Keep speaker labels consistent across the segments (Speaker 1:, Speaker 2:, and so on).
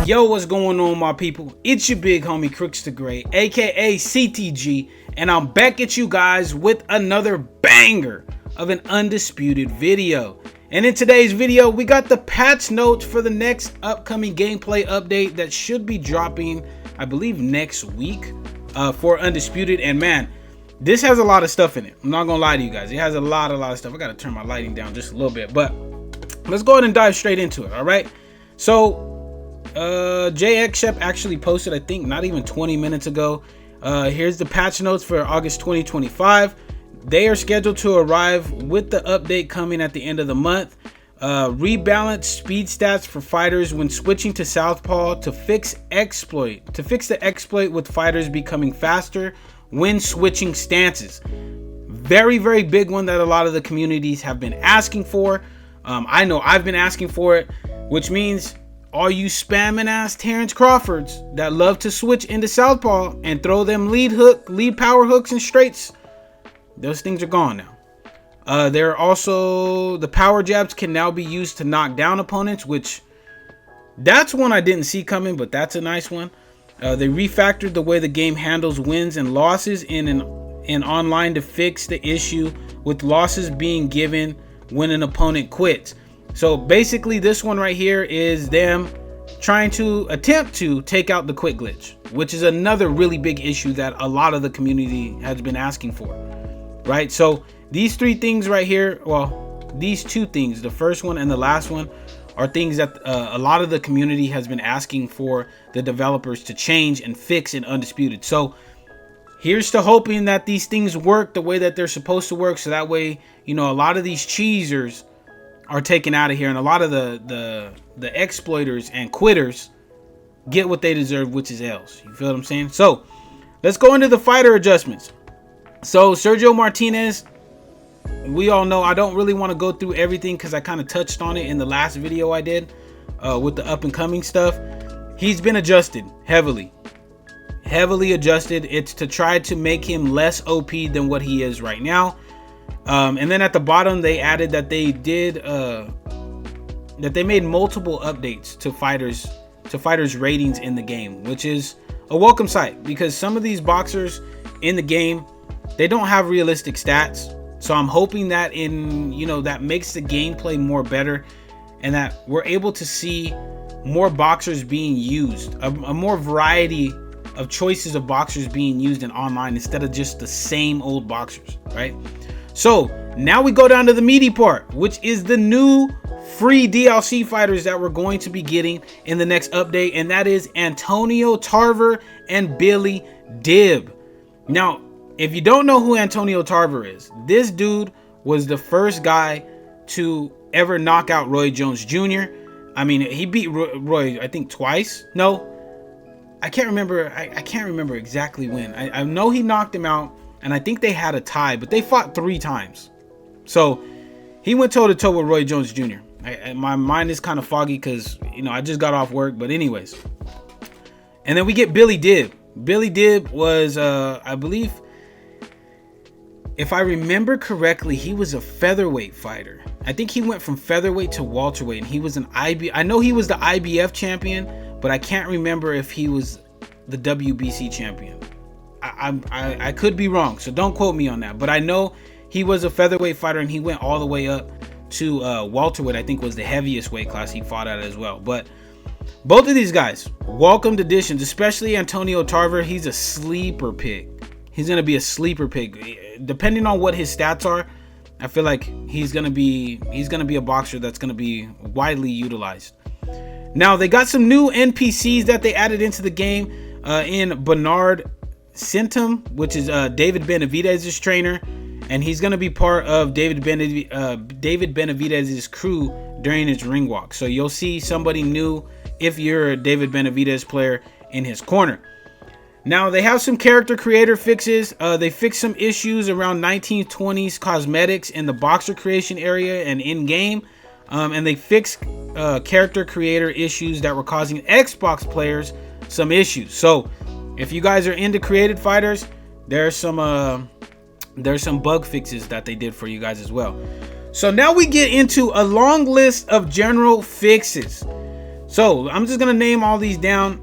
Speaker 1: Yo, what's going on, my people? It's your big homie Crooks the Great, aka CTG, and I'm back at you guys with another banger of an Undisputed video. And in today's video, we got the patch notes for the next upcoming gameplay update that should be dropping, I believe, next week for Undisputed. And man, this has a lot of stuff in it. I'm not gonna lie to you guys. It has a lot of stuff. I gotta turn my lighting down just a little bit, but let's go ahead and dive straight into it. All right. So JX Shep actually posted, I think, not even 20 minutes ago. Here's the patch notes for August 2025. They are scheduled to arrive with the update coming at the end of the month. Rebalance speed stats for fighters when switching to Southpaw to fix the exploit with fighters becoming faster when switching stances. Very big one that a lot of the communities have been asking for. I know I've been asking for it, which means all you spamming ass Terrence Crawfords that love to switch into Southpaw and throw them lead power hooks and straights, those things are gone now. There are also the power jabs can now be used to knock down opponents, which that's one I didn't see coming, but that's a nice one. They refactored the way the game handles wins and losses in online to fix the issue with losses being given when an opponent quits. So basically this one right here is them trying to attempt to take out the quit glitch, which is another really big issue that a lot of the community has been asking for, right? So these three things right here, well, these two things, the first one and the last one, are things that a lot of the community has been asking for the developers to change and fix in Undisputed. So here's to hoping that these things work the way that they're supposed to work, so that way, you know, a lot of these cheesers are taken out of here, and a lot of the exploiters and quitters get what they deserve, which is L's. You feel what I'm saying? So let's go into the fighter adjustments. So Sergio Martinez, we all know, I don't really want to go through everything because I kind of touched on it in the last video I did with the up and coming stuff. He's been adjusted heavily adjusted. It's to try to make him less OP than what he is right now. And then at the bottom they added that they did that they made multiple updates to fighters ratings in the game, which is a welcome sight, because some of these boxers in the game, they don't have realistic stats. So I'm hoping that that makes the gameplay more better, and that we're able to see more boxers being used, a more variety of choices of boxers being used in online instead of just the same old boxers, right? So now we go down to the meaty part, which is the new free DLC fighters that we're going to be getting in the next update, and that is Antonio Tarver and Billy Dib. Now, if you don't know who Antonio Tarver is, this dude was the first guy to ever knock out Roy Jones Jr. I mean, he beat Roy, I think, twice. No, I can't remember. I can't remember exactly when. I know he knocked him out, and I think they had a tie, but they fought 3 times. So he went toe to toe with Roy Jones Jr. My mind is kind of foggy because, I just got off work. But anyways, and then we get Billy Dib. Billy Dib was, I believe, if I remember correctly, he was a featherweight fighter. I think he went from featherweight to welterweight, and he was I know he was the IBF champion, but I can't remember if he was the WBC champion. I could be wrong, so don't quote me on that, but I know he was a featherweight fighter, and he went all the way up to welterweight. I think was the heaviest weight class he fought at as well. But both of these guys, welcomed additions, especially Antonio Tarver. He's a sleeper pick. He's gonna be a sleeper pick, depending on what his stats are. I feel like he's gonna be a boxer that's gonna be widely utilized. Now they got some new NPCs that they added into the game in Bernard Centum, which is David Benavidez's trainer, and he's gonna be part of David Benavidez's crew during his ring walk. So you'll see somebody new if you're a David Benavidez player in his corner. Now they have some character creator fixes. They fixed some issues around 1920s cosmetics in the boxer creation area and in game, and they fixed character creator issues that were causing Xbox players some issues. So if you guys are into created fighters, there's some bug fixes that they did for you guys as well. So now we get into a long list of general fixes. So I'm just gonna name all these down,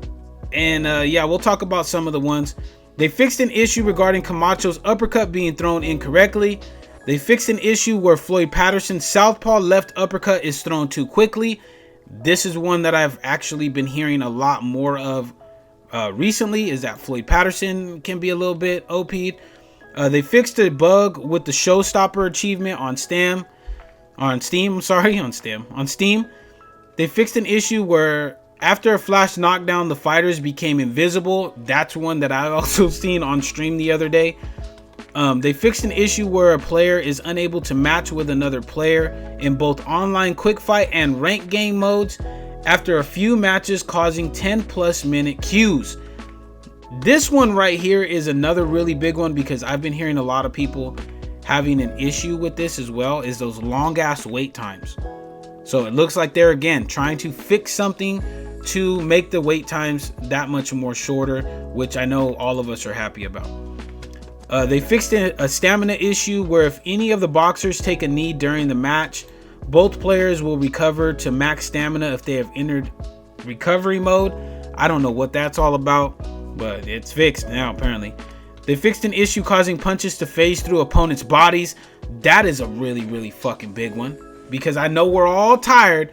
Speaker 1: and yeah, we'll talk about some of the ones. They fixed an issue regarding Camacho's uppercut being thrown incorrectly. They fixed an issue where Floyd Patterson's southpaw left uppercut is thrown too quickly. This is one that I've actually been hearing a lot more of recently, is that Floyd Patterson can be a little bit OP'd. They fixed a bug with the Showstopper achievement on Steam. They fixed an issue where after a flash knockdown, the fighters became invisible. That's one that I also seen on stream the other day. They fixed an issue where a player is unable to match with another player in both online quick fight and rank game modes after a few matches, causing 10+ minute queues. This one right here is another really big one, because I've been hearing a lot of people having an issue with this as well, is those long ass wait times. So it looks like they're again trying to fix something to make the wait times that much more shorter, which I know all of us are happy about. They fixed a stamina issue where if any of the boxers take a knee during the match, both players will recover to max stamina if they have entered recovery mode. I don't know what that's all about, but it's fixed now apparently. They fixed an issue causing punches to phase through opponents' bodies. That is a really fucking big one, because I know we're all tired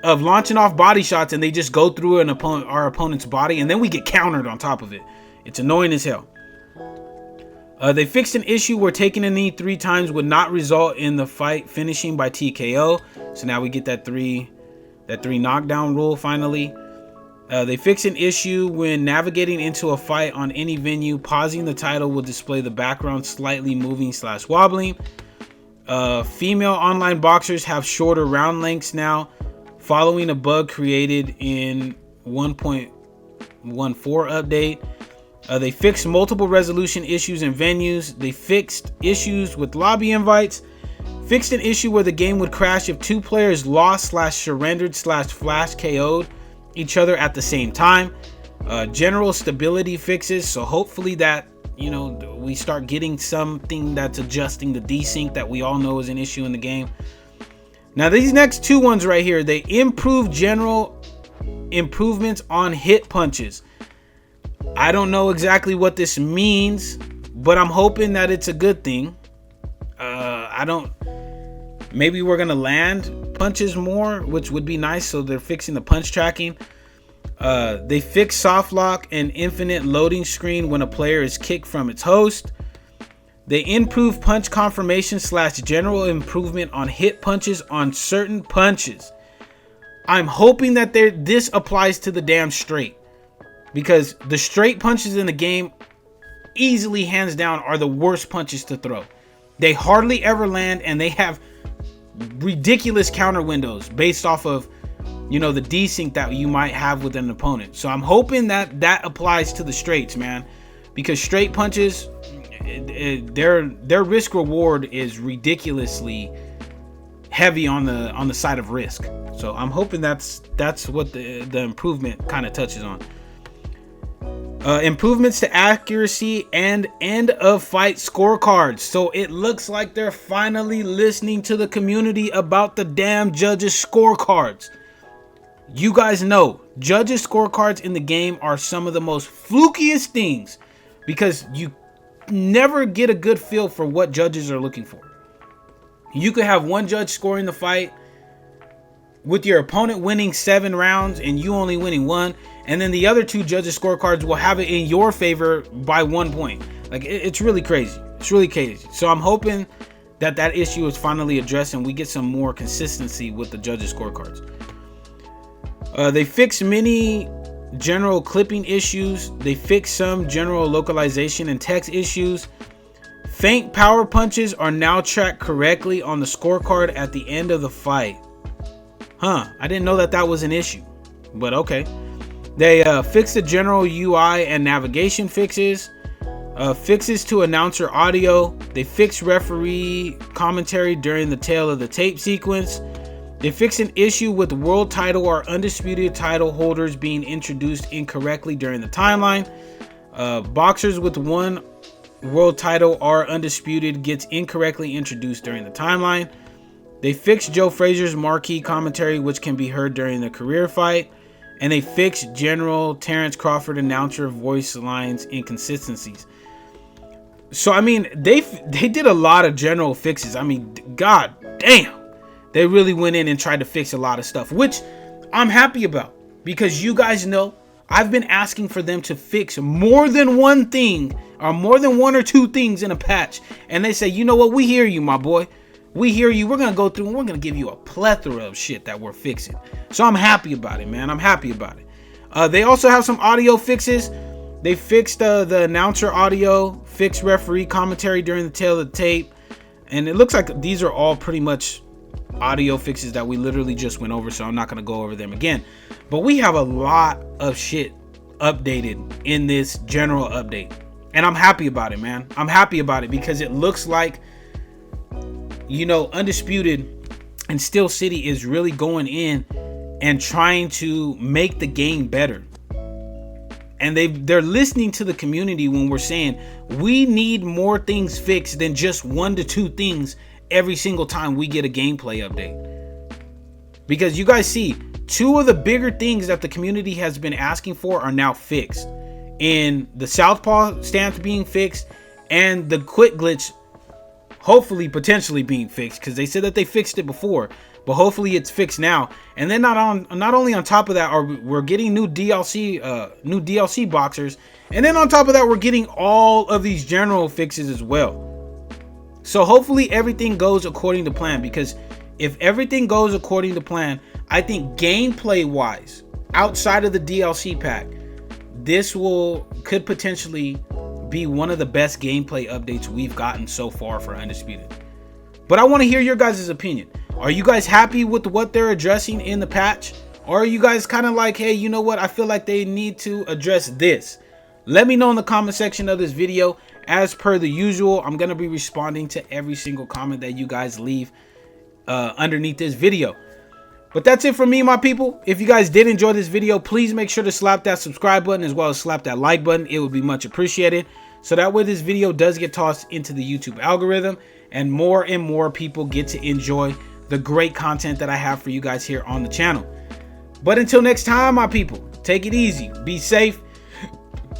Speaker 1: of launching off body shots and they just go through our opponent's body, and then we get countered on top of it. It's annoying as hell. They fixed an issue where taking a knee 3 times would not result in the fight finishing by TKO. So now we get that three knockdown rule finally. They fixed an issue when navigating into a fight on any venue. Pausing the title will display the background slightly moving / wobbling. Female online boxers have shorter round lengths now, following a bug created in 1.14 update. They fixed multiple resolution issues in venues. They fixed issues with lobby invites. Fixed an issue where the game would crash if 2 players lost / surrendered / flash KO'd each other at the same time. General stability fixes, so hopefully that, you know, we start getting something that's adjusting the desync that we all know is an issue in the game. Now these next 2 ones right here, they improved general improvements on hit punches. I don't know exactly what this means, but I'm hoping that it's a good thing. Maybe we're gonna land punches more, which would be nice. So they're fixing the punch tracking. They fixed soft lock and infinite loading screen when a player is kicked from its host. They improved punch confirmation / general improvement on hit punches on certain punches. I'm hoping that this applies to the damn straight, because the straight punches in the game easily, hands down, are the worst punches to throw. They hardly ever land, and they have ridiculous counter windows based off of, you know, the desync that you might have with an opponent. So I'm hoping that applies to the straights, man, because straight punches, their risk reward is ridiculously heavy on the side of risk. So I'm hoping that's what the improvement kind of touches on. Improvements to accuracy and end of fight scorecards. So it looks like they're finally listening to the community about the damn judges scorecards. You guys know judges scorecards in the game are some of the most flukiest things, because you never get a good feel for what judges are looking for. You could have one judge scoring the fight with your opponent winning 7 rounds and you only winning 1, and then the other 2 judges scorecards will have it in your favor by 1 point. Like, it's really crazy. It's really crazy. So I'm hoping that issue is finally addressed and we get some more consistency with the judges scorecards. They fixed many general clipping issues. They fixed some general localization and text issues. Feint power punches are now tracked correctly on the scorecard at the end of the fight. I didn't know that was an issue, but okay. They fixed the general UI and navigation fixes. Fixes to announcer audio. They fixed referee commentary during the tail of the tape sequence. They fixed an issue with world title or undisputed title holders being introduced incorrectly during the timeline. Boxers with 1 world title or undisputed gets incorrectly introduced during the timeline. They fixed Joe Frazier's marquee commentary, which can be heard during the career fight. and they fixed General Terrence Crawford announcer voice lines inconsistencies. So I mean, they did a lot of general fixes. I mean, god damn, they really went in and tried to fix a lot of stuff, which I'm happy about, because you guys know I've been asking for them to fix more than one thing, or more than one or two things in a patch, and they say, you know what, we hear you, my boy. We hear you. We're going to go through and we're going to give you a plethora of shit that we're fixing. So I'm happy about it, man. I'm happy about it. They also have some audio fixes. They fixed the announcer audio, fixed referee commentary during the tail of the tape. And it looks like these are all pretty much audio fixes that we literally just went over. So I'm not going to go over them again. But we have a lot of shit updated in this general update. And I'm happy about it, man. I'm happy about it because it looks like, you know, Undisputed and Steel City is really going in and trying to make the game better. And they're listening to the community when we're saying we need more things fixed than just 1 to 2 things every single time we get a gameplay update. Because you guys see, 2 of the bigger things that the community has been asking for are now fixed. In the Southpaw stance being fixed, and the quit glitch hopefully potentially being fixed, because they said that they fixed it before, but hopefully it's fixed now. And then not only on top of that, we're getting new DLC boxers, and then on top of that we're getting all of these general fixes as well. So hopefully everything goes according to plan, because if everything goes according to plan, I think gameplay wise, outside of the DLC pack, this could potentially be one of the best gameplay updates we've gotten so far for Undisputed. But I want to hear your guys' opinion. Are you guys happy with what they're addressing in the patch? Or are you guys kind of like, hey, you know what, I feel like they need to address this? Let me know in the comment section of this video. As per the usual, I'm going to be responding to every single comment that you guys leave underneath this video. But that's it for me, my people. If you guys did enjoy this video, please make sure to slap that subscribe button as well as slap that like button. It would be much appreciated. So that way this video does get tossed into the YouTube algorithm and more people get to enjoy the great content that I have for you guys here on the channel. But until next time, my people, take it easy, be safe,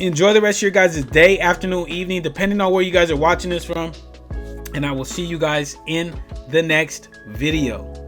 Speaker 1: enjoy the rest of your guys' day, afternoon, evening, depending on where you guys are watching this from. And I will see you guys in the next video.